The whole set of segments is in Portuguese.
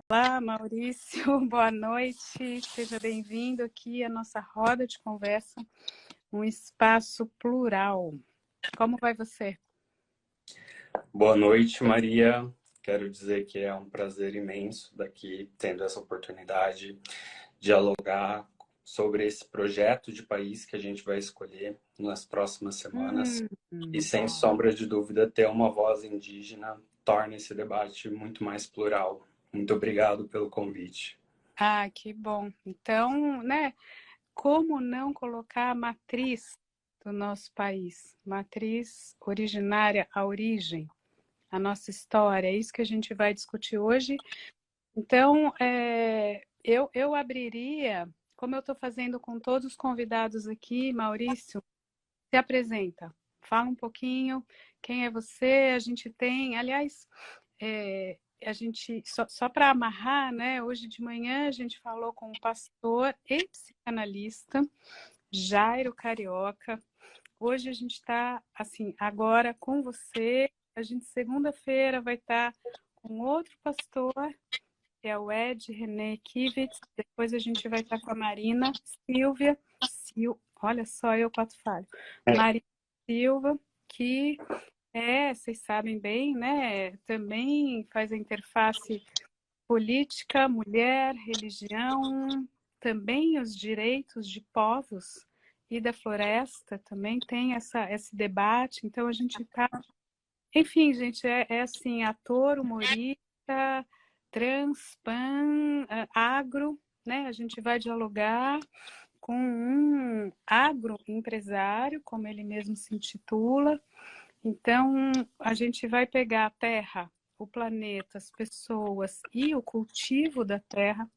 Olá, Maurício, boa noite, seja bem-vindo aqui à nossa roda de conversa, um espaço plural. Como vai você? Boa noite, Maria. Quero dizer que é um prazer imenso daqui tendo essa oportunidade de dialogar sobre esse projeto de país que a gente vai escolher nas próximas semanas. E sem sombra de dúvida, ter uma voz indígena torna esse debate muito mais plural. Muito obrigado pelo convite. Ah, que bom. Então, né, como não colocar a matriz do nosso país? Matriz originária, a origem, a nossa história, é isso que a gente vai discutir hoje. Então, eu abriria, como eu estou fazendo com todos os convidados aqui, Maurício, se apresenta, fala um pouquinho, quem é você, a gente tem, aliás, a gente, só para amarrar, né, hoje de manhã a gente falou com o pastor e psicanalista Jairo Carioca, hoje a gente está, assim, agora com você, a gente segunda-feira vai estar com outro pastor, que é o Ed René Kivitz, depois a gente vai estar com a Marina Silvia, olha só, eu quatro falho, Marina Silva, que vocês sabem bem, né? Também faz a interface política, mulher, religião, também os direitos de povos e da floresta, também tem esse debate. Então a gente está. Enfim, gente, é assim, ator, humorista, trans, pan, agro, né? A gente vai dialogar com um agroempresário, como ele mesmo se intitula. Então, a gente vai pegar a terra, o planeta, as pessoas e o cultivo da terra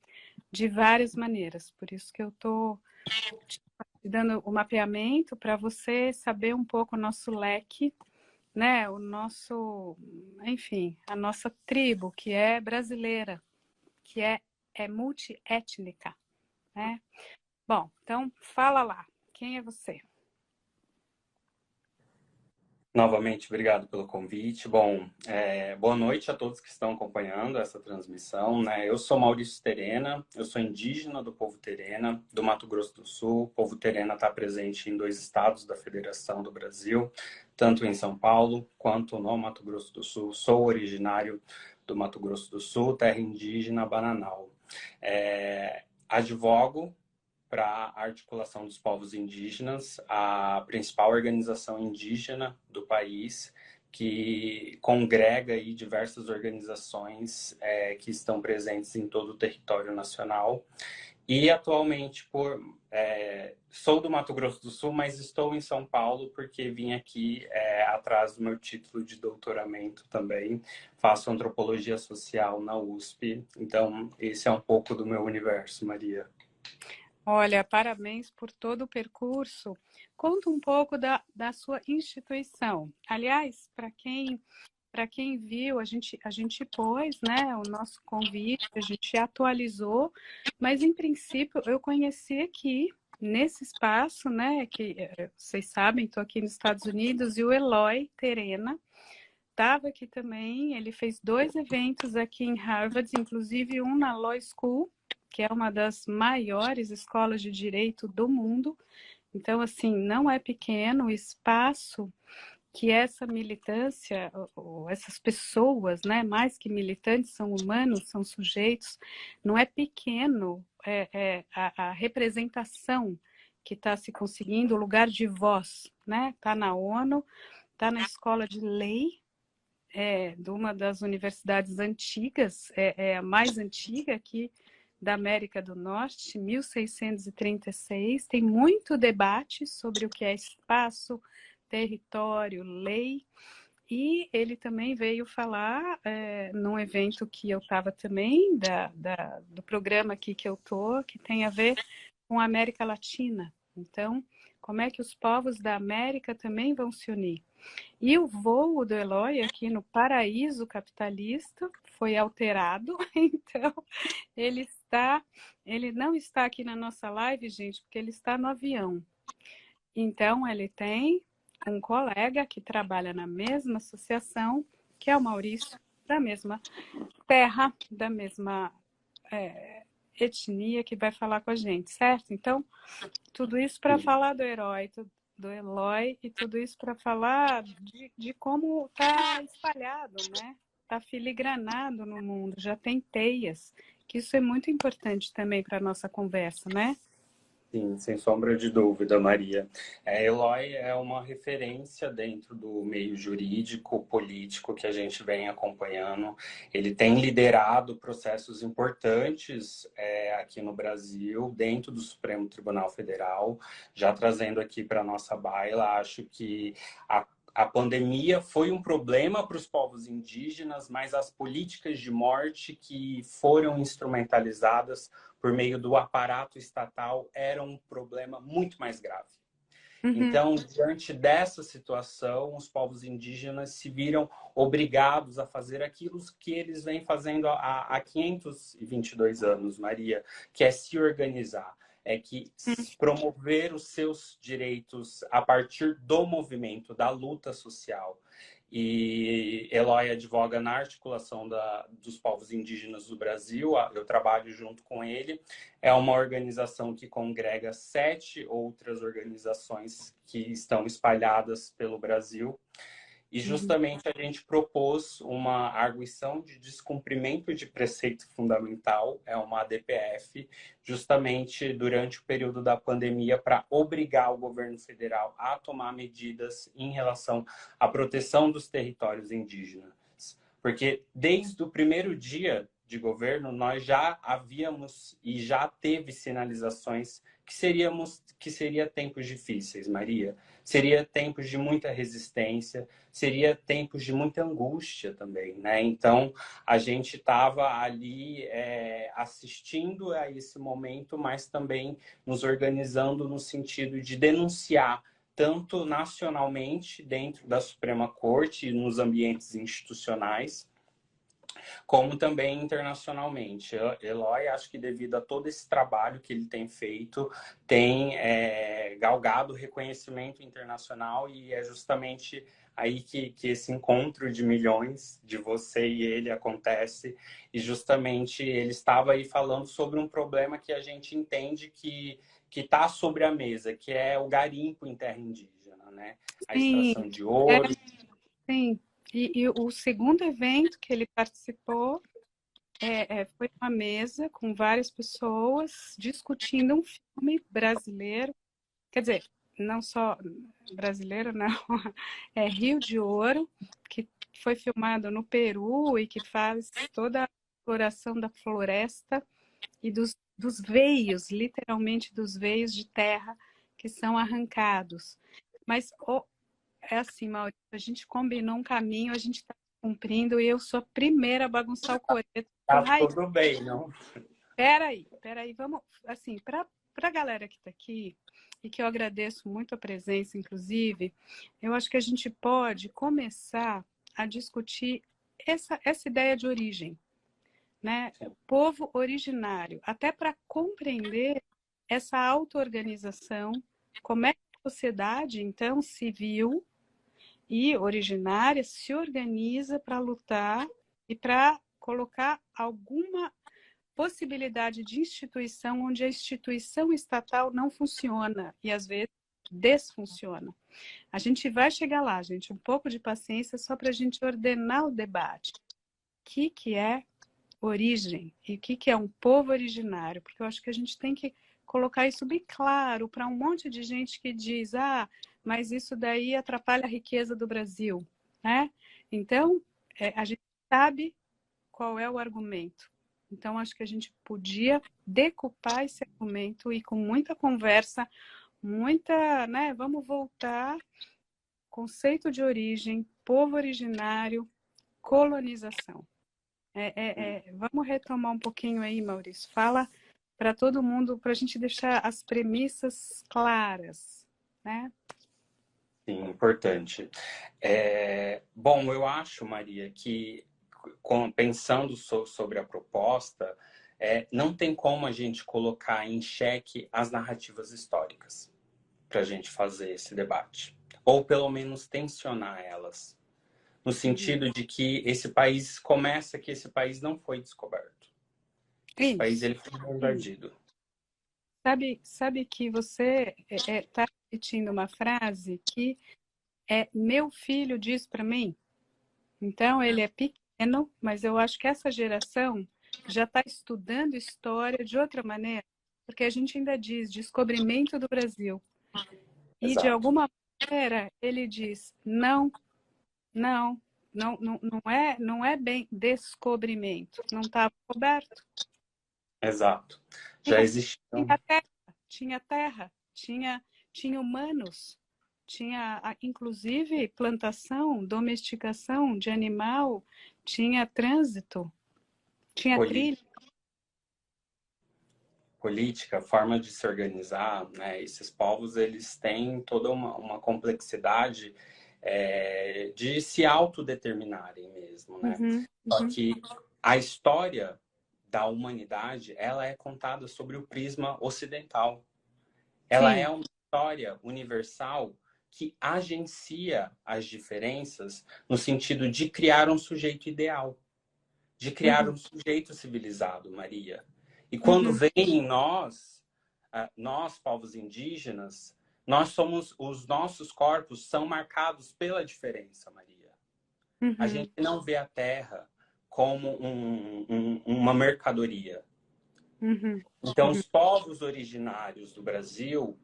de várias maneiras. Por isso que eu estou te dando o mapeamento para você saber um pouco o nosso leque, né? O nosso, enfim, a nossa tribo, que é brasileira, que é multiétnica, né? Bom, então fala lá, quem é você? Novamente, obrigado pelo convite. Bom, boa noite a todos que estão acompanhando essa transmissão, né? Eu sou Maurício Terena, eu sou indígena do povo Terena, do Mato Grosso do Sul. O povo Terena está presente em 2 estados da Federação do Brasil, tanto em São Paulo quanto no Mato Grosso do Sul. Sou originário do Mato Grosso do Sul, terra indígena Bananal. Advogo para a Articulação dos Povos Indígenas, a principal organização indígena do país, que congrega aí diversas organizações que estão presentes em todo o território nacional. E atualmente sou do Mato Grosso do Sul, mas estou em São Paulo porque vim aqui atrás do meu título de doutoramento também. Faço antropologia social na USP. Então, esse é um pouco do meu universo, Maria. Olha, parabéns por todo o percurso. Conta um pouco da sua instituição. Aliás, para quem viu, a gente pôs, né, o nosso convite, a gente atualizou, mas em princípio eu conheci aqui nesse espaço, né, que vocês sabem, estou aqui nos Estados Unidos, e o Eloy Terena estava aqui também. Ele fez 2 eventos aqui em Harvard, inclusive um na Law School, que é uma das maiores escolas de direito do mundo. Então, assim, não é pequeno o espaço que essa militância, ou essas pessoas, né, mais que militantes, são humanos, são sujeitos, não é pequeno a representação que está se conseguindo, o lugar de voz, né? Está na ONU, está na escola de lei, de uma das universidades antigas, é a mais antiga aqui da América do Norte, 1636. Tem muito debate sobre o que é espaço, território, lei. E ele também veio falar num evento que eu estava também, do programa aqui que eu estou, que tem a ver com a América Latina. Então, como é que os povos da América também vão se unir? E o voo do Eloy aqui no paraíso capitalista foi alterado, então ele não está aqui na nossa live, gente, porque ele está no avião. Então ele tem um colega que trabalha na mesma associação, que é o Maurício, da mesma terra, da mesma etnia, que vai falar com a gente, certo? Então, tudo isso para falar do herói, do Eloy, e tudo isso para falar de como está espalhado, né? Está filigranado no mundo, já tem teias, que isso é muito importante também para a nossa conversa, né? Sim, sem sombra de dúvida, Maria. Eloy é uma referência dentro do meio jurídico, político que a gente vem acompanhando. Ele tem liderado processos importantes aqui no Brasil, dentro do Supremo Tribunal Federal. Já trazendo aqui para a nossa baila, acho que a pandemia foi um problema para os povos indígenas, mas as políticas de morte que foram instrumentalizadas por meio do aparato estatal era um problema muito mais grave. Então, diante dessa situação, os povos indígenas se viram obrigados a fazer aquilo que eles vêm fazendo há 522 anos, Maria, que é se organizar, é que promover os seus direitos a partir do movimento, da luta social. E Eloy advoga na articulação dos povos indígenas do Brasil, eu trabalho junto com ele. É uma organização que congrega 7 outras organizações que estão espalhadas pelo Brasil. E justamente a gente propôs uma arguição de descumprimento de preceito fundamental, é uma ADPF, justamente durante o período da pandemia, para obrigar o governo federal a tomar medidas em relação à proteção dos territórios indígenas. Porque desde o primeiro dia de governo, nós já havíamos e já teve sinalizações que seria tempos difíceis, Maria. Seria tempos de muita resistência, seria tempos de muita angústia também, né? Então, a gente estava ali assistindo a esse momento, mas também nos organizando no sentido de denunciar, tanto nacionalmente, dentro da Suprema Corte e nos ambientes institucionais, como também internacionalmente. Eloy, acho que devido a todo esse trabalho que ele tem feito, tem galgado reconhecimento internacional, e é justamente aí que esse encontro de milhões de você e ele acontece, e justamente ele estava aí falando sobre um problema que a gente entende que está sobre a mesa, que é o garimpo em terra indígena, né? A extração de ouro. Sim. E o segundo evento que ele participou foi uma mesa com várias pessoas discutindo um filme brasileiro, quer dizer, não só brasileiro, não, é Rio de Ouro, que foi filmado no Peru e que faz toda a exploração da floresta e dos veios, literalmente dos veios de terra que são arrancados. Mas é assim, Maurício, a gente combinou um caminho, a gente está cumprindo, e eu sou a primeira a bagunçar o coreto. Tá tudo bem, não? Peraí, vamos, assim, para a galera que está aqui, e que eu agradeço muito a presença, inclusive, eu acho que a gente pode começar a discutir essa ideia de origem, né? O povo originário, até para compreender essa auto-organização, como é que a sociedade, então, civil e originária se organiza para lutar e para colocar alguma possibilidade de instituição onde a instituição estatal não funciona e às vezes desfunciona. A gente vai chegar lá, gente, um pouco de paciência só para a gente ordenar o debate. O que é origem e o que é um povo originário? Porque eu acho que a gente tem que colocar isso bem claro para um monte de gente que diz, mas isso daí atrapalha a riqueza do Brasil, né? Então, a gente sabe qual é o argumento. Então, acho que a gente podia decupar esse argumento e com muita conversa, né? Vamos voltar, conceito de origem, povo originário, colonização. Vamos retomar um pouquinho aí, Maurício. Fala para todo mundo, para a gente deixar as premissas claras, né? Sim, importante. Bom, eu acho, Maria, que pensando sobre a proposta, não tem como a gente colocar em xeque as narrativas históricas para a gente fazer esse debate. ou pelo menos tensionar elas, no sentido de que esse país não foi descoberto. Esse país Isso. ele foi invadido. Sabe que você está repetindo uma frase que meu filho diz para mim. Então, ele é pequeno, mas eu acho que essa geração já está estudando história de outra maneira, porque a gente ainda diz descobrimento do Brasil. E, de Exato. alguma maneira, ele diz não, não, não é bem descobrimento. Não estava coberto. Exato. Já Tinha, existiam. tinha terra, tinha humanos, tinha inclusive plantação, domesticação de animal, tinha trânsito, tinha trilha. Política, forma de se organizar, né? Esses povos eles têm toda uma complexidade de se autodeterminarem mesmo, né? Uhum, Só uhum. que a história da humanidade ela é contada sobre o prisma ocidental. Ela é Sim. uma história universal que agencia as diferenças no sentido de criar um sujeito ideal, de criar Uhum, um sujeito civilizado, Maria. E quando uhum, vem em nós, nós, povos indígenas, os nossos corpos são marcados pela diferença, Maria. A uhum, gente não vê a terra como uma mercadoria. uhum, Então, uhum. os povos originários do Brasil,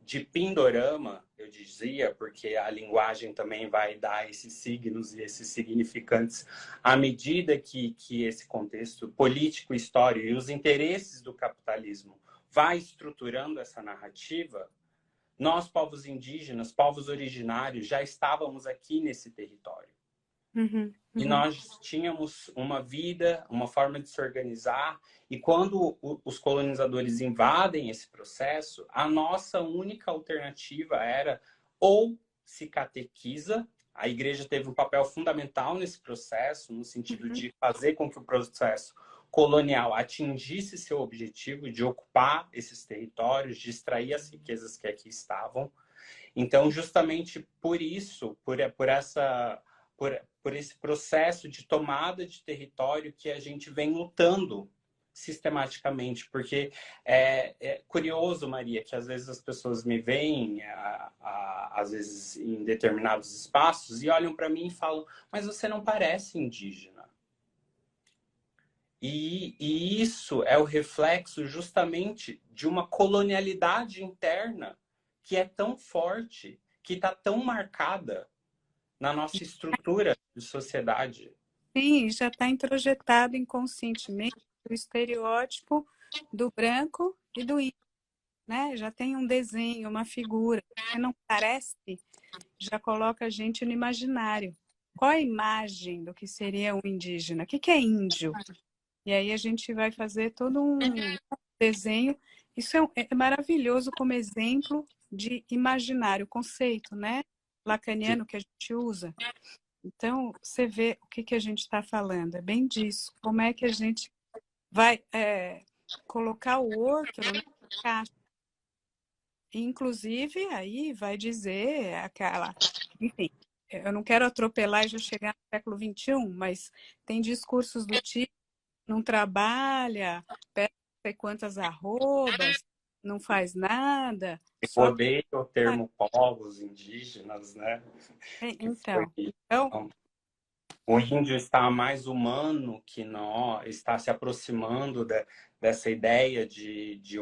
de Pindorama, eu dizia, porque a linguagem também vai dar esses signos e esses significantes à medida que esse contexto político, histórico e os interesses do capitalismo vai estruturando essa narrativa, nós, povos indígenas, povos originários, já estávamos aqui nesse território. Uhum, E uhum, nós tínhamos uma vida, uma forma de se organizar. E quando os colonizadores invadem esse processo, a nossa única alternativa era ou se catequiza, a igreja teve um papel fundamental nesse processo, no sentido uhum, de fazer com que o processo colonial atingisse seu objetivo de ocupar esses territórios, de extrair as riquezas que aqui estavam. Então, justamente por isso, por esse processo de tomada de território que a gente vem lutando sistematicamente, porque é curioso, Maria, que às vezes as pessoas me veem, às vezes em determinados espaços, e olham para mim e falam, mas você não parece indígena. E isso é o reflexo justamente de uma colonialidade interna que é tão forte, que está tão marcada na nossa estrutura de sociedade. sim, já está introjetado inconscientemente o estereótipo do branco e do índio, né? Já tem um desenho, uma figura. Se não parece, já coloca a gente no imaginário. Qual a imagem do que seria um indígena? O que é índio? E aí a gente vai fazer todo um desenho. Isso é maravilhoso como exemplo de imaginário, conceito, né? Lacaniano que a gente usa. Então, você vê o que a gente está falando, é bem disso. Como é que a gente vai colocar o outro na caixa? Inclusive, aí vai dizer aquela. Enfim, eu não quero atropelar e já chegar no século XXI, mas tem discursos do tipo: não trabalha, pega não sei quantas arrobas, não faz nada, Eu só. odeio o termo povos indígenas, né? Que foi Então, o índio está mais humano que nós, está se aproximando dessa ideia de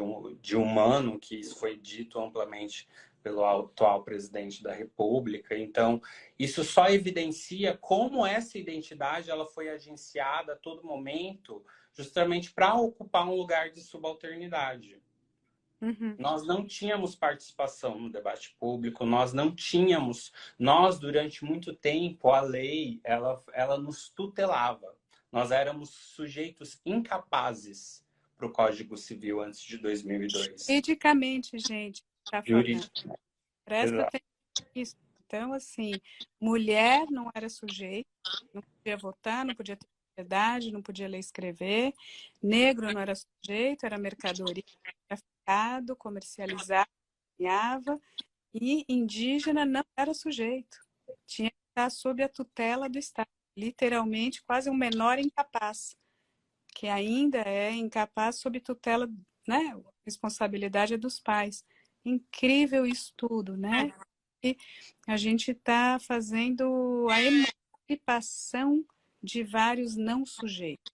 humano, que isso foi dito amplamente pelo atual presidente da República. Então, isso só evidencia como essa identidade ela foi agenciada a todo momento, justamente para ocupar um lugar de subalternidade. uhum. Nós não tínhamos participação no debate público, nós durante muito tempo, a lei, ela nos tutelava. Nós éramos sujeitos incapazes para o Código Civil antes de 2002. Juridicamente, gente, está falando. Jurídico. Presta Exato. atenção nisso. Então, assim, mulher não era sujeito, não podia votar, não podia ter propriedade, não podia ler e escrever. Negro não era sujeito, era mercadoria, traficado, comercializado, ganhava. E indígena não era sujeito. Tinha que estar sob a tutela do Estado. Literalmente, quase um menor incapaz, que ainda é incapaz sob tutela, né? Responsabilidade é dos pais. Incrível isso tudo, né? E a gente está fazendo a emancipação de vários não sujeitos.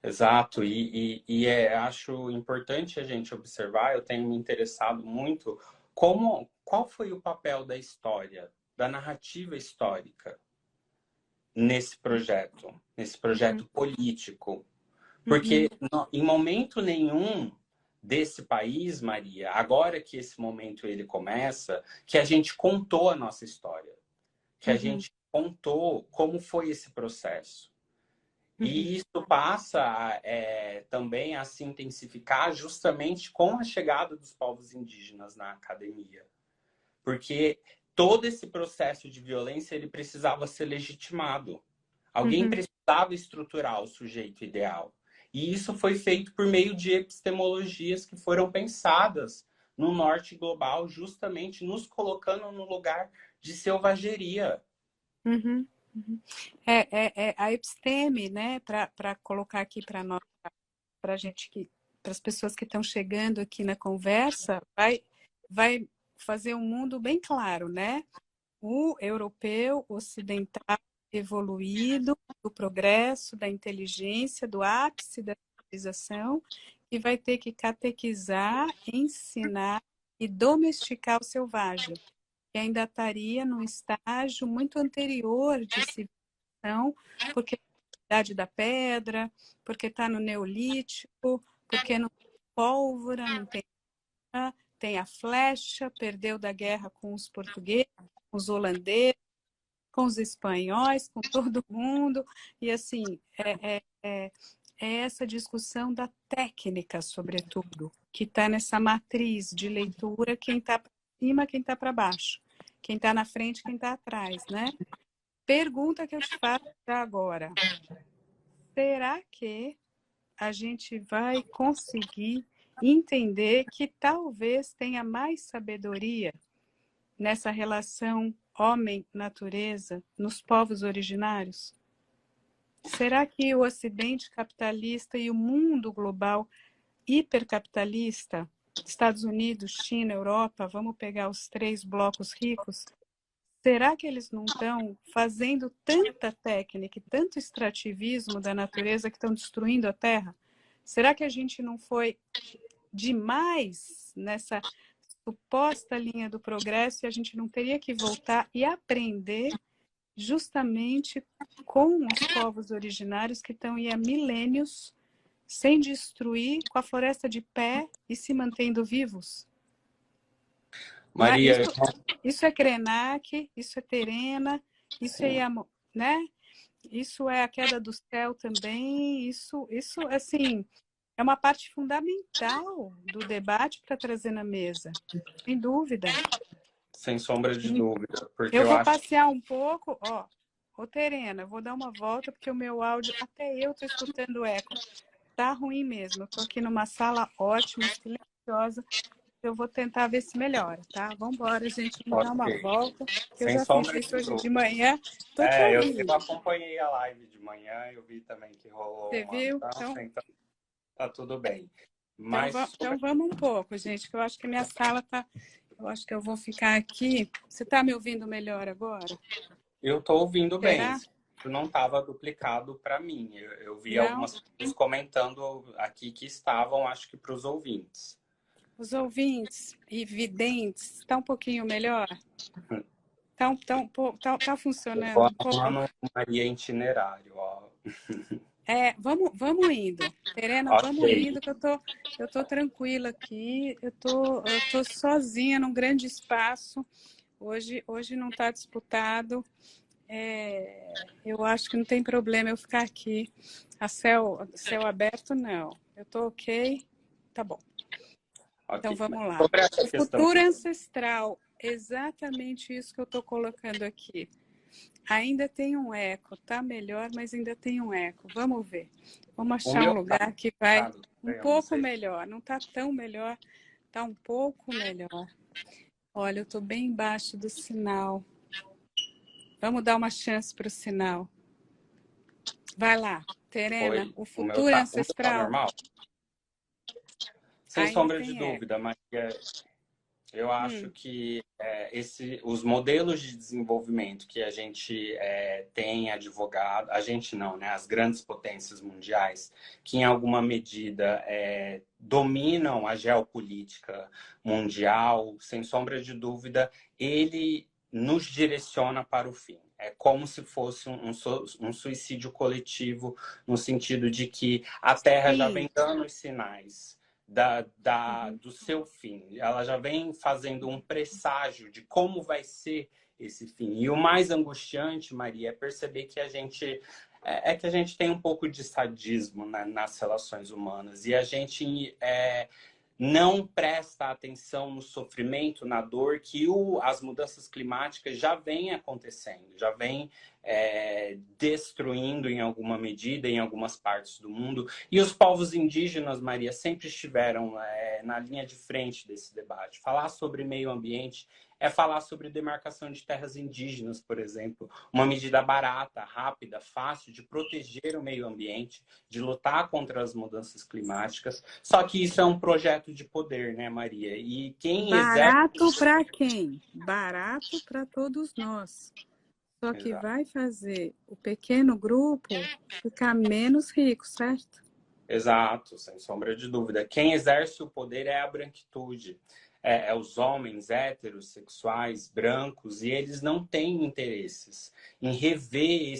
Exato, acho importante a gente observar, eu tenho me interessado muito, qual foi o papel da história, da narrativa histórica nesse Uhum, projeto político. uhum, Porque em momento nenhum desse país, Maria, agora que esse momento ele começa, que a gente contou a nossa história, que a uhum, gente contou como foi esse processo. uhum, E isso passa também a se intensificar justamente com a chegada dos povos indígenas na academia. Porque todo esse processo de violência ele precisava ser legitimado. Alguém uhum. precisava estruturar o sujeito ideal. E isso foi feito por meio de epistemologias que foram pensadas no norte global, justamente nos colocando no lugar de selvageria. Uhum, uhum. A episteme, né, para colocar aqui para nós, para gente para as pessoas que estão chegando aqui na conversa, vai fazer um mundo bem claro, né? O europeu ocidental evoluído, do progresso, da inteligência, do ápice da civilização, que vai ter que catequizar, ensinar e domesticar o selvagem, que ainda estaria num estágio muito anterior de civilização, porque é a idade da pedra, porque está no neolítico, porque não tem pólvora, não tem, tem a flecha, perdeu da guerra com os portugueses, com os holandeses, com os espanhóis, com todo mundo, e assim, é essa discussão da técnica, sobretudo, que está nessa matriz de leitura, quem está para cima, quem está para baixo, quem está na frente, quem está atrás, né? Pergunta que eu te faço agora, será que a gente vai conseguir entender que talvez tenha mais sabedoria nessa relação homem-natureza nos povos originários? Será que o Ocidente capitalista e o mundo global hipercapitalista, Estados Unidos, China, Europa, vamos pegar os três blocos ricos, será que eles não estão fazendo tanta técnica e tanto extrativismo da natureza que estão destruindo a Terra? Será que a gente não foi demais nessa suposta linha do progresso e a gente não teria que voltar e aprender justamente com os povos originários que estão aí há milênios sem destruir, com a floresta de pé e se mantendo vivos? Não é? Maria, Isso é Krenak, isso é Terena, isso é, né? Isso é a queda do céu também, isso assim, é uma parte fundamental do debate para trazer na mesa, sem dúvida. sem sombra de dúvida, porque Eu eu vou acho passear um pouco, ó. Ô, Terena, vou dar uma volta, porque o meu áudio, até eu tô escutando eco. Tá ruim mesmo. Eu tô aqui numa sala ótima, silenciosa. Eu vou tentar ver se melhora, tá? Vamos embora, gente. Vamos dar uma ok, volta, que eu sem já fiz sombra isso de hoje de dúvida. manhã. Tô te Eu ouvindo. acompanhei a live de manhã, eu vi também que rolou Você uma viu? mudança, então tá tudo bem. Então, Mas então vamos um pouco, gente, que eu acho que minha sala tá. Eu acho que eu vou ficar aqui. Você tá me ouvindo melhor agora? eu estou ouvindo bem. Será? Isso não estava duplicado para mim. Eu vi Não? algumas pessoas comentando aqui que estavam, acho que para os ouvintes. Os ouvintes e videntes, está um pouquinho melhor? Tá Eu funcionando vou um pouco? arrumando Maria itinerário, ó. Vamos indo. Terena, vamos Ok. indo, que eu tô tranquila aqui. Eu tô sozinha num grande espaço. Hoje não está disputado. Eu acho que não tem problema eu ficar aqui. Céu aberto, não. Eu tô ok. Tá bom. Então Ok. Mas vamos lá. sobre essa O questão futuro ancestral, exatamente isso que eu estou colocando aqui. Ainda tem um eco, tá melhor, mas ainda tem um eco. Vamos ver. Vamos o achar um meu lugar que vai um eu não pouco sei. melhor. Não está tão melhor, está um pouco melhor. Olha, eu estou bem embaixo do sinal. Vamos dar uma chance para o sinal. Vai lá, Terena, Oi, o o meu futuro é o meu tá ancestral? normal? Sem Ainda sombra de tem eco. dúvida, Maria. Eu acho Hum, que os modelos de desenvolvimento que a gente tem advogado, a gente não, né? As grandes potências mundiais, que em alguma medida dominam a geopolítica mundial, sem sombra de dúvida, ele nos direciona para o fim. É como se fosse um suicídio coletivo, no sentido de que a Terra já sim. vem dando os sinais Uhum. do seu fim. Ela já vem fazendo um presságio de como vai ser esse fim. E o mais angustiante, Maria, é perceber que a gente que a gente tem um pouco de sadismo nas relações humanas e a gente não presta atenção no sofrimento, na dor que as mudanças climáticas já vêm acontecendo, já vêm destruindo em alguma medida em algumas partes do mundo. E os povos indígenas, Maria, sempre estiveram na linha de frente desse debate. Falar sobre meio ambiente é falar sobre demarcação de terras indígenas, por exemplo, uma medida barata, rápida, fácil de proteger o meio ambiente, de lutar contra as mudanças climáticas. Só que isso é um projeto de poder, né, Maria? E quem exerce. Barato para quem? Barato para todos nós. Só que Exato. vai fazer o pequeno grupo ficar menos rico, certo? Exato, sem sombra de dúvida. Quem exerce o poder é a branquitude, os homens héteros, sexuais, brancos, e eles não têm interesses em rever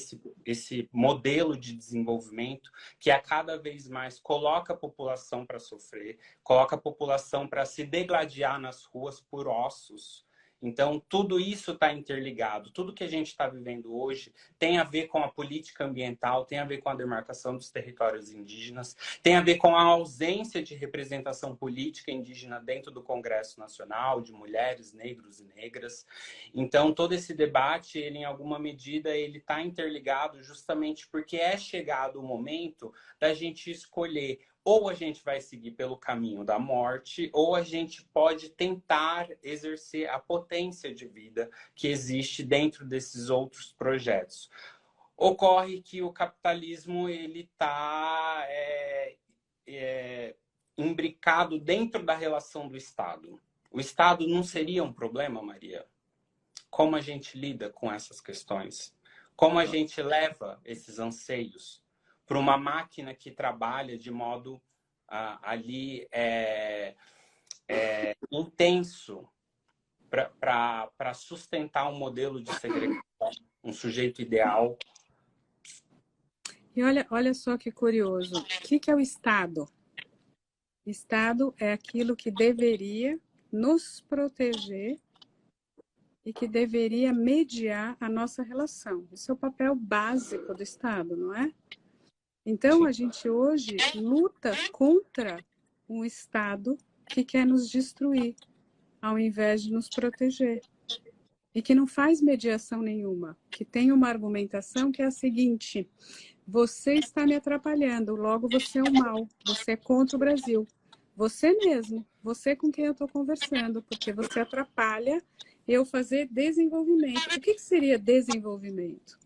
esse modelo de desenvolvimento que a cada vez mais coloca a população para sofrer, coloca a população para se degladiar nas ruas por ossos. Então, tudo isso está interligado. Tudo que a gente está vivendo hoje tem a ver com a política ambiental, tem a ver com a demarcação dos territórios indígenas, tem a ver com a ausência de representação política indígena dentro do Congresso Nacional, de mulheres, negros e negras. Então, todo esse debate, ele, em alguma medida, ele está interligado justamente porque é chegado o momento da gente escolher ou a gente vai seguir pelo caminho da morte, ou a gente pode tentar exercer a potência de vida que existe dentro desses outros projetos. Ocorre que o capitalismo ele está imbricado dentro da relação do Estado. O Estado não seria um problema, Maria? Como a gente lida com essas questões? Como a gente leva esses anseios para uma máquina que trabalha de modo ali intenso para sustentar um modelo de segregação, um sujeito ideal? E olha só que curioso. O que é o Estado? Estado é aquilo que deveria nos proteger e que deveria mediar a nossa relação. Esse é o papel básico do Estado, não é? Então, Sim. a gente hoje luta contra um Estado que quer nos destruir, ao invés de nos proteger. E que não faz mediação nenhuma, que tem uma argumentação que é a seguinte: você está me atrapalhando, logo você é o mal, você é contra o Brasil. Você mesmo, você com quem eu estou conversando, porque você atrapalha eu fazer desenvolvimento. O que seria desenvolvimento?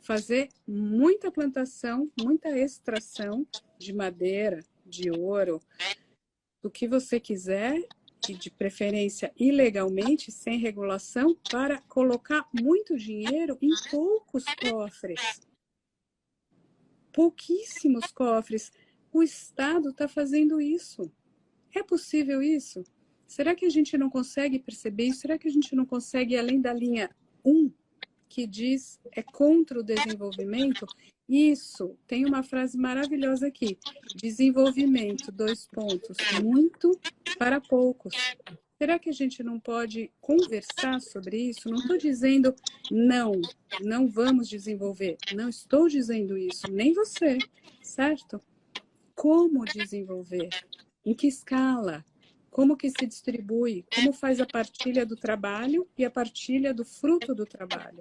Fazer muita plantação, muita extração de madeira, de ouro, do que você quiser, e de preferência ilegalmente, sem regulação, para colocar muito dinheiro em poucos cofres. Pouquíssimos cofres. O Estado está fazendo isso. É possível isso? Será que a gente não consegue perceber isso? Será que a gente não consegue ir além da linha 1, que diz é contra o desenvolvimento? Isso, tem uma frase maravilhosa aqui. Desenvolvimento, dois pontos, muito para poucos. Será que a gente não pode conversar sobre isso? Não estou dizendo não vamos desenvolver. Não estou dizendo isso, nem você, certo? Como desenvolver? Em que escala? Como que se distribui? Como faz a partilha do trabalho e a partilha do fruto do trabalho?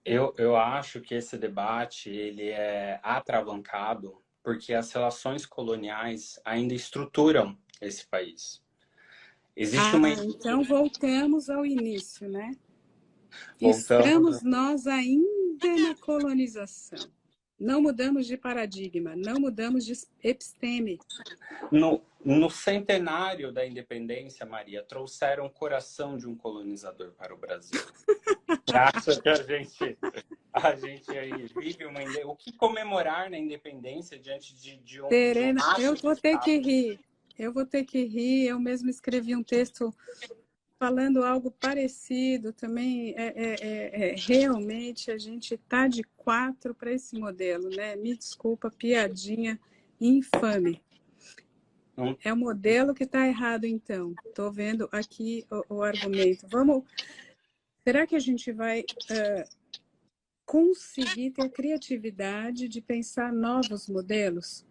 Eu acho que esse debate ele é atravancado porque as relações coloniais ainda estruturam esse país. Existe uma... Então voltamos ao início, né? Voltamos... Estamos nós ainda na colonização. Não mudamos de paradigma, não mudamos de episteme. No centenário da independência, Maria, trouxeram o coração de um colonizador para o Brasil. Você acha que a gente aí vive uma... O que comemorar na independência diante de um... Terena, de um eu vou ter que rir. Eu vou ter que rir. Eu mesmo escrevi um texto falando algo parecido também. Realmente a gente está de 4 para esse modelo, né? Me desculpa, piadinha infame. É o modelo que está errado, então. Estou vendo aqui o argumento. Será que a gente vai conseguir ter a criatividade de pensar novos modelos?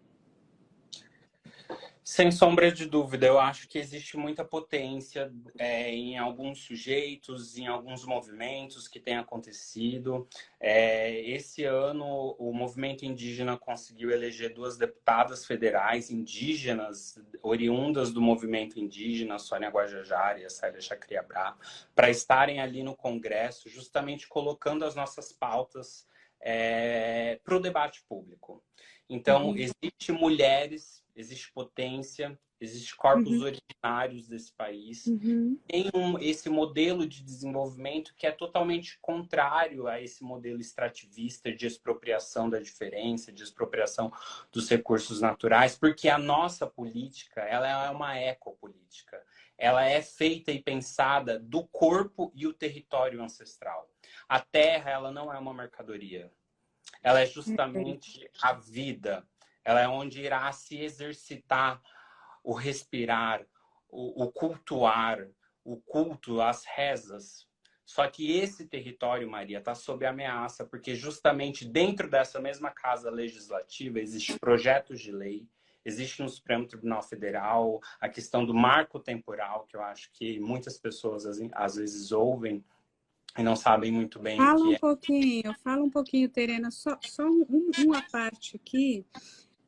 Sem sombra de dúvida, eu acho que existe muita potência em alguns sujeitos, em alguns movimentos que têm acontecido. Esse ano, o movimento indígena conseguiu eleger 2 deputadas federais indígenas, oriundas do movimento indígena, Sônia Guajajara e a Célia Chacriabrá, para estarem ali no Congresso, justamente colocando as nossas pautas para o debate público. Então, existe mulheres, existe potência, existe corpos originários desse país. Tem esse modelo de desenvolvimento que é totalmente contrário a esse modelo extrativista de expropriação da diferença, de expropriação dos recursos naturais, porque a nossa política, ela é uma ecopolítica. Ela é feita e pensada do corpo e o território ancestral. A terra, ela não é uma mercadoria. Ela é justamente a vida. Ela é onde irá se exercitar o respirar, o cultuar, o culto, as rezas. Só que esse território, Maria, está sob ameaça, porque justamente dentro dessa mesma casa legislativa existem projetos de lei, existe no Supremo Tribunal Federal a questão do marco temporal, que eu acho que muitas pessoas às vezes ouvem e não sabem muito bem o que é. Fala um pouquinho, Terena, só uma parte aqui,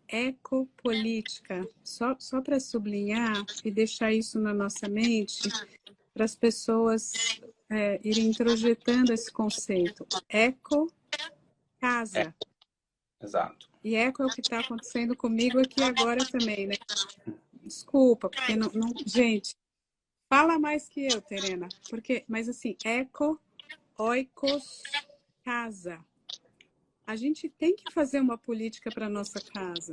ecopolítica, só para sublinhar e deixar isso na nossa mente, para as pessoas irem introjetando esse conceito. Eco, casa. Exato. E eco é o que está acontecendo comigo aqui agora também, né? Desculpa, porque não... Gente, fala mais que eu, Terena, mas assim, eco, oikos, casa. A gente tem que fazer uma política para a nossa casa.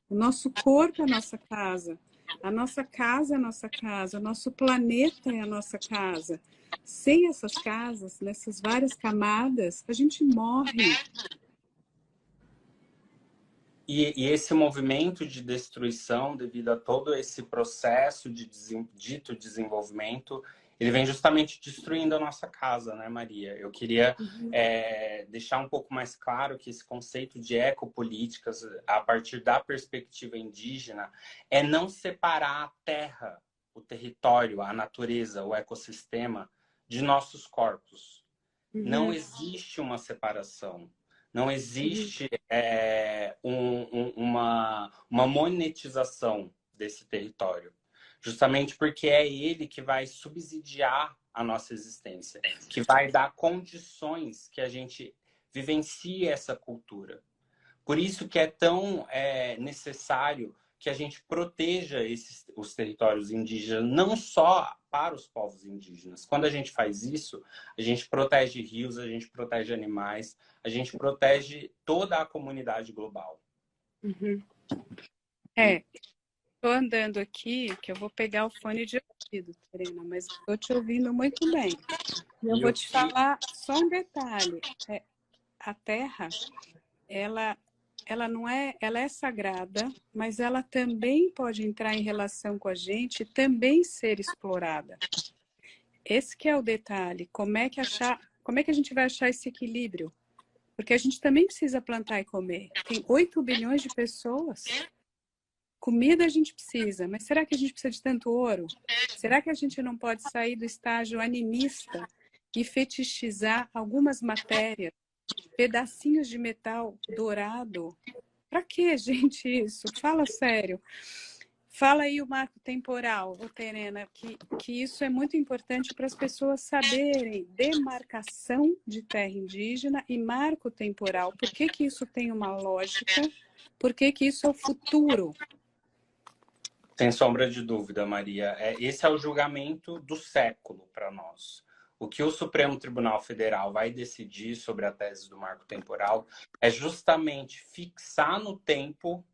O nosso corpo é a nossa casa. A nossa casa é a nossa casa. O nosso planeta é a nossa casa. Sem essas casas, nessas várias camadas, a gente morre. E esse movimento de destruição, devido a todo esse processo de dito desenvolvimento, ele vem justamente destruindo a nossa casa, né, Maria? Eu queria deixar um pouco mais claro que esse conceito de ecopolíticas, a partir da perspectiva indígena, é não separar a terra, o território, a natureza, o ecossistema de nossos corpos. Não existe uma separação. Não existe uma monetização desse território. Justamente porque é ele que vai subsidiar a nossa existência, que vai dar condições que a gente vivencie essa cultura. Por isso que é tão necessário que a gente proteja os territórios indígenas, não só para os povos indígenas. Quando a gente faz isso, a gente protege rios, a gente protege animais, a gente protege toda a comunidade global. Estou andando aqui, que eu vou pegar o fone de ouvido, Terena, mas estou te ouvindo muito bem. Eu vou te falar só um detalhe. A Terra, ela não é, ela é sagrada, mas ela também pode entrar em relação com a gente e também ser explorada. Esse que é o detalhe. Como é que a gente vai achar esse equilíbrio? Porque a gente também precisa plantar e comer. Tem 8 bilhões de pessoas. Comida a gente precisa, mas será que a gente precisa de tanto ouro? Será que a gente não pode sair do estágio animista e fetichizar algumas matérias? Pedacinhos de metal dourado. Para que, gente, isso? Fala sério. Fala aí o marco temporal, ô Terena, que isso é muito importante para as pessoas saberem demarcação de terra indígena e marco temporal. Por que que isso tem uma lógica? Por que que isso é o futuro? Sem sombra de dúvida, Maria. Esse é o julgamento do século para nós. O que o Supremo Tribunal Federal vai decidir sobre a tese do marco temporal é justamente fixar no tempo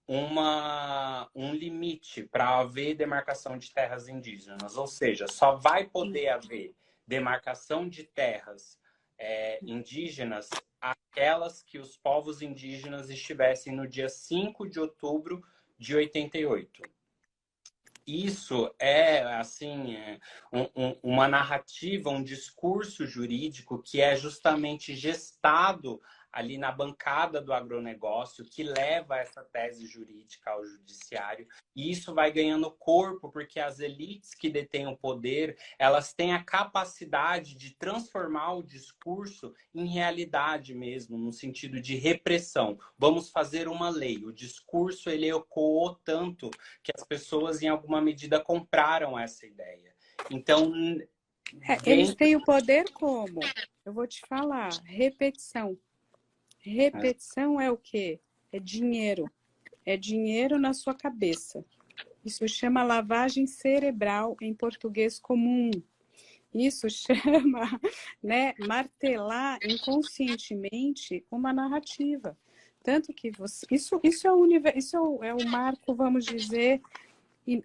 um limite para haver demarcação de terras indígenas. Ou seja, só vai poder haver demarcação de terras indígenas aquelas que os povos indígenas estivessem no dia 5 de outubro de 88. Isso é, assim, uma narrativa, um discurso jurídico que é justamente gestado ali na bancada do agronegócio, que leva essa tese jurídica ao judiciário. E isso vai ganhando corpo, porque as elites que detêm o poder, elas têm a capacidade de transformar o discurso em realidade mesmo, no sentido de repressão. Vamos fazer uma lei. O discurso, ele ecoou tanto que as pessoas, em alguma medida, compraram essa ideia. Então, eles têm o poder como? Eu vou te falar, repetição. Repetição é o quê? É dinheiro. É dinheiro na sua cabeça. Isso chama lavagem cerebral em português comum. Isso chama, né, martelar inconscientemente uma narrativa. Tanto que você, isso é o marco, vamos dizer,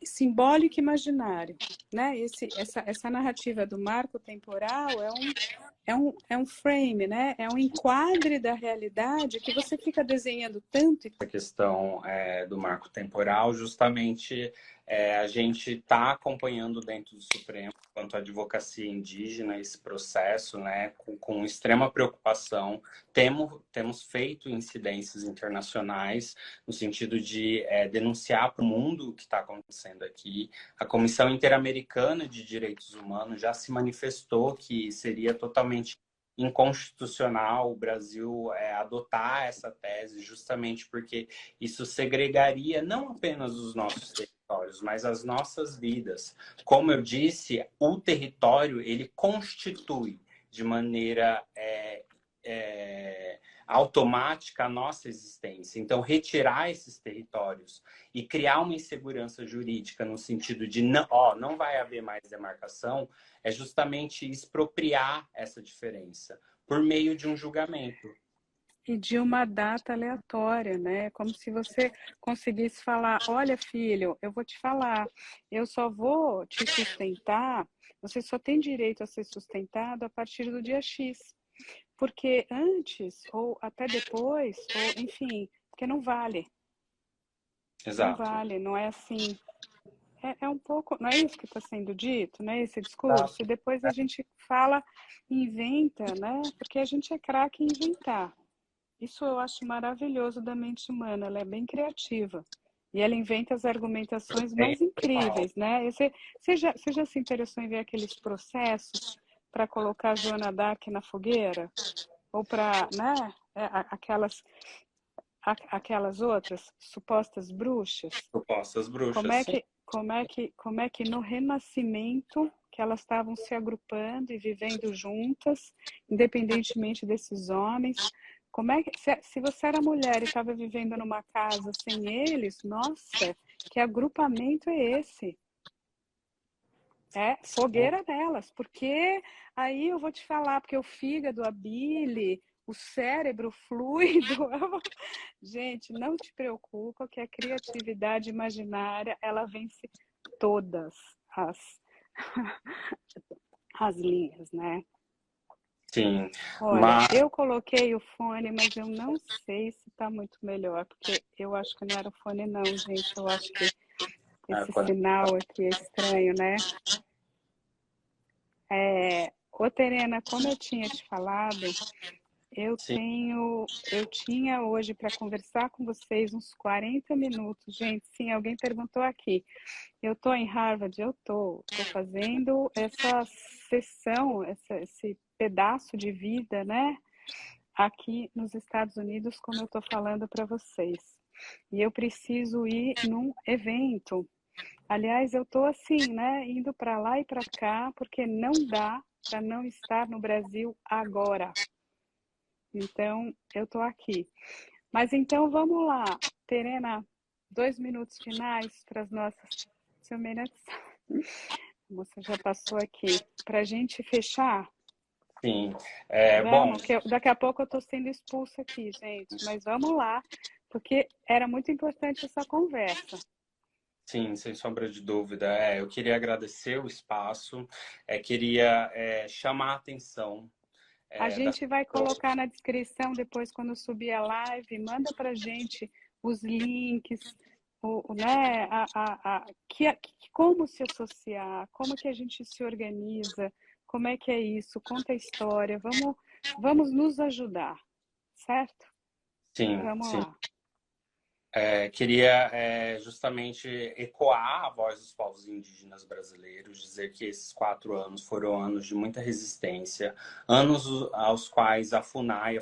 simbólico e imaginário, né? Essa narrativa do marco temporal é um frame, né? É um enquadre da realidade que você fica desenhando tanto. A questão do marco temporal, justamente a gente está acompanhando dentro do Supremo, quanto à advocacia indígena, esse processo, né, com extrema preocupação. Temos feito incidências internacionais no sentido de denunciar para o mundo o que está acontecendo aqui. A Comissão Interamericana de Direitos Humanos já se manifestou que seria totalmente inconstitucional o Brasil adotar essa tese, justamente porque isso segregaria não apenas os nossos territórios, mas as nossas vidas. Como eu disse, o território, ele constitui de maneira automática a nossa existência. Então, retirar esses territórios e criar uma insegurança jurídica no sentido de não vai haver mais demarcação, é justamente expropriar essa diferença por meio de um julgamento. E de uma data aleatória, né? Como se você conseguisse falar: olha, filho, eu vou te falar, eu só vou te sustentar, você só tem direito a ser sustentado a partir do dia X. Porque antes, ou até depois, ou enfim, porque não vale. Não Exato. vale, não é assim. É um pouco, não é isso que está sendo dito, não é esse discurso? E depois a gente fala, inventa, né? Porque a gente é craque em inventar. Isso eu acho maravilhoso da mente humana, ela é bem criativa. E ela inventa as argumentações mais incríveis, né? Você já se interessou em ver aqueles processos para colocar a Joana d'Arc na fogueira? Ou para, né? Aquelas outras supostas bruxas? Supostas Como bruxas, é sim. que, como é que no Renascimento que elas estavam se agrupando e vivendo juntas, independentemente desses homens? Como é que, se você era mulher e estava vivendo numa casa sem eles, nossa, que agrupamento é esse? É fogueira delas, porque aí eu vou te falar, porque o fígado, a bile, o cérebro fluido, gente, não te preocupa que a criatividade imaginária, ela vence todas as, as linhas, né? Sim, Olha, mas eu coloquei o fone, mas eu não sei se está muito melhor, porque eu acho que não era o fone não, gente, eu acho que esse sinal aqui é estranho, né? Ô Terena, como eu tinha te falado, eu tinha hoje para conversar com vocês uns 40 minutos. Gente, sim, alguém perguntou aqui. Eu estou em Harvard, eu tô fazendo essa sessão, esse pedaço de vida, né? Aqui nos Estados Unidos, como eu estou falando para vocês. e eu preciso ir num evento. Aliás, eu estou assim, né, indo para lá e para cá, porque não dá para não estar no Brasil agora. Então, eu estou aqui. Mas então, vamos lá. Terena, 2 minutos finais para as nossas... A moça já passou aqui. Para a gente fechar? Sim. Bom, Vamos, que daqui a pouco eu estou sendo expulsa aqui, gente. Mas vamos lá, porque era muito importante essa conversa. sim, sem sombra de dúvida. Eu queria agradecer o espaço, queria chamar a atenção A das gente vai pessoas. colocar na descrição depois, quando subir a live, manda para a gente os links, né, como se associar, como que a gente se organiza, como é que é isso, conta a história, vamos nos ajudar, certo? Sim, Vamos sim. lá. Queria justamente ecoar a voz dos povos indígenas brasileiros, dizer que esses 4 anos foram anos de muita resistência, anos aos quais a FUNAI, a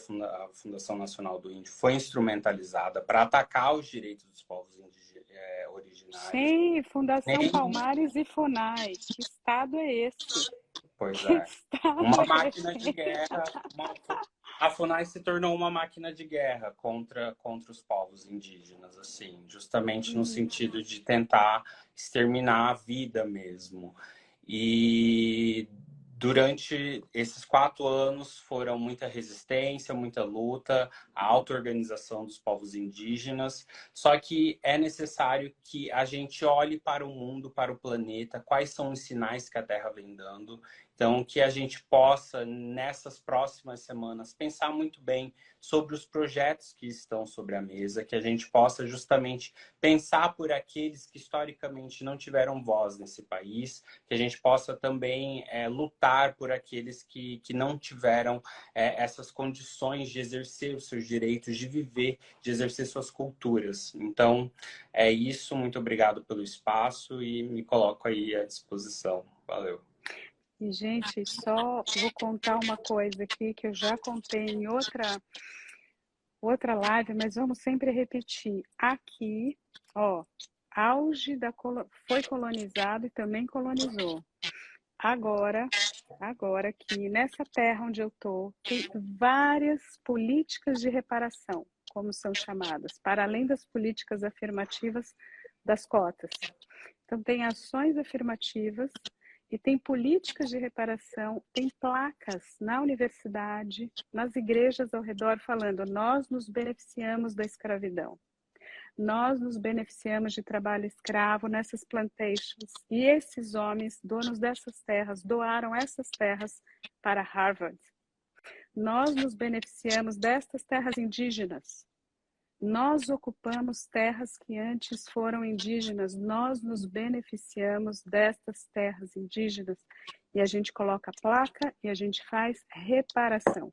Fundação Nacional do Índio, foi instrumentalizada para atacar os direitos dos povos originários. Sim, Fundação Nem, Palmares e FUNAI, que estado é esse? pois Que é, estado uma é máquina de esse? guerra, a FUNAI se tornou uma máquina de guerra contra os povos indígenas, assim, justamente no sentido de tentar exterminar a vida mesmo. E durante esses 4 anos foram muita resistência, muita luta, a auto-organização dos povos indígenas. Só que é necessário que a gente olhe para o mundo, para o planeta, quais são os sinais que a Terra vem dando. Então, que a gente possa, nessas próximas semanas, pensar muito bem sobre os projetos que estão sobre a mesa, que a gente possa justamente pensar por aqueles que historicamente não tiveram voz nesse país, que a gente possa também lutar por aqueles que não tiveram essas condições de exercer os seus direitos, de viver, de exercer suas culturas. Então, é isso. Muito obrigado pelo espaço e me coloco aí à disposição. Valeu. E, gente, só vou contar uma coisa aqui que eu já contei em outra live, mas vamos sempre repetir. Aqui, ó, auge foi colonizado e também colonizou. Agora aqui nessa terra onde eu tô, tem várias políticas de reparação, como são chamadas, para além das políticas afirmativas das cotas. Então, tem ações afirmativas e tem políticas de reparação, tem placas na universidade, nas igrejas ao redor falando: nós nos beneficiamos da escravidão, nós nos beneficiamos de trabalho escravo nessas plantations, e esses homens, donos dessas terras, doaram essas terras para Harvard. Nós nos beneficiamos destas terras indígenas. Nós ocupamos terras que antes foram indígenas, nós nos beneficiamos destas terras indígenas, e a gente coloca a placa e a gente faz reparação.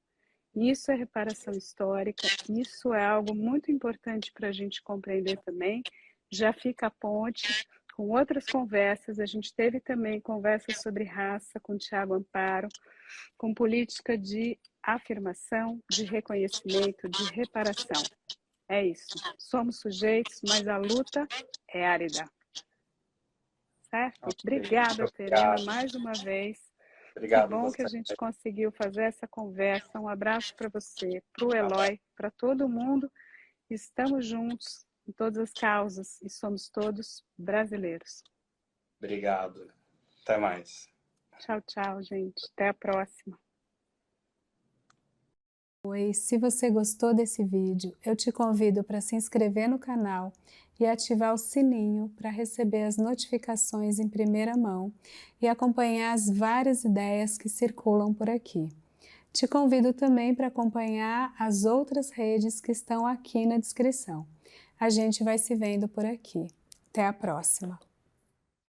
Isso é reparação histórica, isso é algo muito importante para a gente compreender também. Já fica a ponte com outras conversas, a gente teve também conversas sobre raça com o Tiago Amparo, com política de afirmação, de reconhecimento, de reparação. É isso. Somos sujeitos, mas a luta é árida. Certo? Obrigada, Terena, Obrigado. mais uma vez. Que Obrigado bom que a você. gente conseguiu fazer essa conversa. Um abraço para você, para o Eloy, para todo mundo. Estamos juntos em todas as causas e somos todos brasileiros. Obrigado. Até mais. Tchau, tchau, gente. Até a próxima. Oi, se você gostou desse vídeo, eu te convido para se inscrever no canal e ativar o sininho para receber as notificações em primeira mão e acompanhar as várias ideias que circulam por aqui. Te convido também para acompanhar as outras redes que estão aqui na descrição. A gente vai se vendo por aqui. Até a próxima!